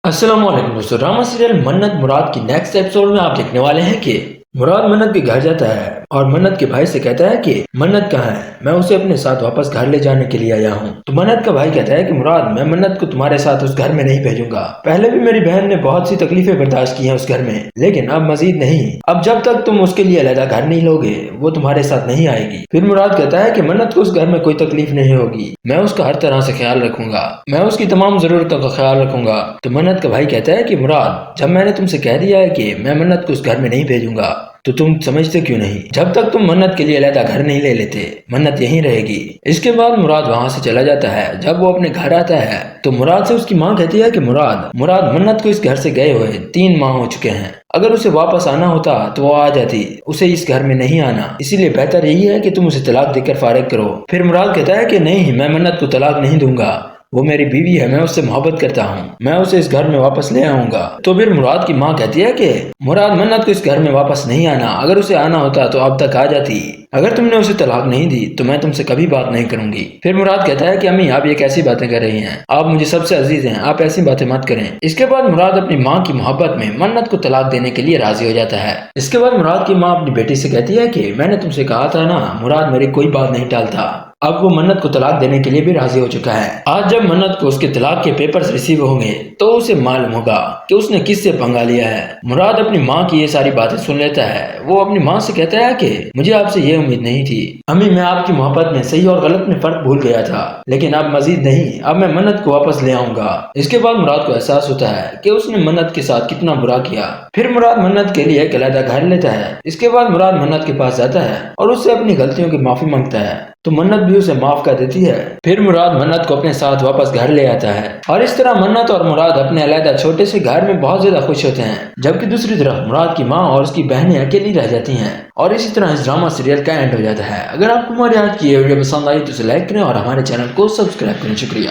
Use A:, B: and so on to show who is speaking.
A: السلام علیکم دوستو، ڈرامہ سیریل منت مراد کی نیکسٹ ایپیسوڈ میں آپ دیکھنے والے ہیں کہ مراد منت کے گھر جاتا ہے اور منت کے بھائی سے کہتا ہے کہ منت کہاں ہے، میں اسے اپنے ساتھ واپس گھر لے جانے کے لیے آیا ہوں۔ تو منت کا بھائی کہتا ہے کہ مراد، میں منت کو تمہارے ساتھ اس گھر میں نہیں بھیجوں گا۔ پہلے بھی میری بہن نے بہت سی تکلیفیں برداشت کی ہیں اس گھر میں، لیکن اب مزید نہیں۔ اب جب تک تم اس کے لیے علیحدہ گھر نہیں لوگے وہ تمہارے ساتھ نہیں آئے گی۔ پھر مراد کہتا ہے کہ منت کو اس گھر میں کوئی تکلیف نہیں ہوگی، میں اس کا ہر طرح سے خیال رکھوں گا، میں اس کی تمام ضرورتوں کا خیال رکھوں گا۔ تو منت کا بھائی کہتا ہے کہ مراد، جب میں نے تم سے کہہ دیا ہے کہ میں منت کو اس گھر میں نہیں بھیجوں گا تو تم سمجھتے کیوں نہیں؟ جب تک تم منت کے لیے علیحدہ گھر نہیں لے لیتے منت یہیں رہے گی۔ اس کے بعد مراد وہاں سے چلا جاتا ہے۔ جب وہ اپنے گھر آتا ہے تو مراد سے اس کی ماں کہتی ہے کہ مراد منت کو اس گھر سے گئے ہوئے 3 ماہ ہو چکے ہیں، اگر اسے واپس آنا ہوتا تو وہ آ جاتی، اسے اس گھر میں نہیں آنا، اسی لیے بہتر یہی ہے کہ تم اسے طلاق دے کر فارغ کرو۔ پھر مراد کہتا ہے کہ نہیں، میں منت کو طلاق نہیں دوں گا، وہ میری بیوی ہے، میں اس سے محبت کرتا ہوں، میں اسے اس گھر میں واپس لے آؤں گا۔ تو پھر مراد کی ماں کہتی ہے کہ مراد، منت کو اس گھر میں واپس نہیں آنا، اگر اسے آنا ہوتا تو اب تک آ جاتی، اگر تم نے اسے طلاق نہیں دی تو میں تم سے کبھی بات نہیں کروں گی۔ پھر مراد کہتا ہے کہ امی، آپ یہ کیسی باتیں کر رہی ہیں، آپ مجھے سب سے عزیز ہیں، آپ ایسی باتیں مت کریں۔ اس کے بعد مراد اپنی ماں کی محبت میں منت کو طلاق دینے کے لیے راضی ہو جاتا ہے۔ اس کے بعد مراد کی ماں اپنی بیٹی سے کہتی ہے کہ میں نے تم سے کہا تھا نا، مراد میری کوئی بات نہیں ٹالتا۔ اب وہ منت کو طلاق دینے کے لیے بھی راضی ہو چکا ہے۔ آج جب منت کو اس کے طلاق کے پیپرز ریسیو ہوں گے تو اسے معلوم ہوگا کہ اس نے کس سے پنگا لیا ہے۔ مراد اپنی ماں کی یہ ساری باتیں سن لیتا ہے۔ وہ اپنی ماں سے کہتا ہے کہ مجھے آپ سے یہ امید نہیں تھی امی، میں آپ کی محبت میں صحیح اور غلط میں فرق بھول گیا تھا، لیکن اب مزید نہیں، اب میں منت کو واپس لے آؤں گا۔ اس کے بعد مراد کو احساس ہوتا ہے کہ اس نے منت کے ساتھ کتنا برا کیا۔ پھر مراد منت کے لیے ایک علیحدہ گھر لیتا ہے۔ اس کے بعد مراد منت کے پاس جاتا ہے اور اس سے اپنی غلطیوں کی معافی مانگتا ہے، تو منت بھی اسے معاف کر دیتی ہے۔ پھر مراد منت کو اپنے ساتھ واپس گھر لے آتا ہے اور اس طرح منت اور مراد اپنے علیحدہ چھوٹے سے گھر میں بہت زیادہ خوش ہوتے ہیں، جبکہ دوسری طرف مراد کی ماں اور اس کی بہنیں اکیلی رہ جاتی ہیں۔ اور اسی طرح اس ڈرامہ سیریل کا اینڈ ہو جاتا ہے۔ اگر آپ کو ہماری آج کی یہ ویڈیو پسند آئی تو اسے لائک کریں اور ہمارے چینل کو سبسکرائب کریں۔ شکریہ۔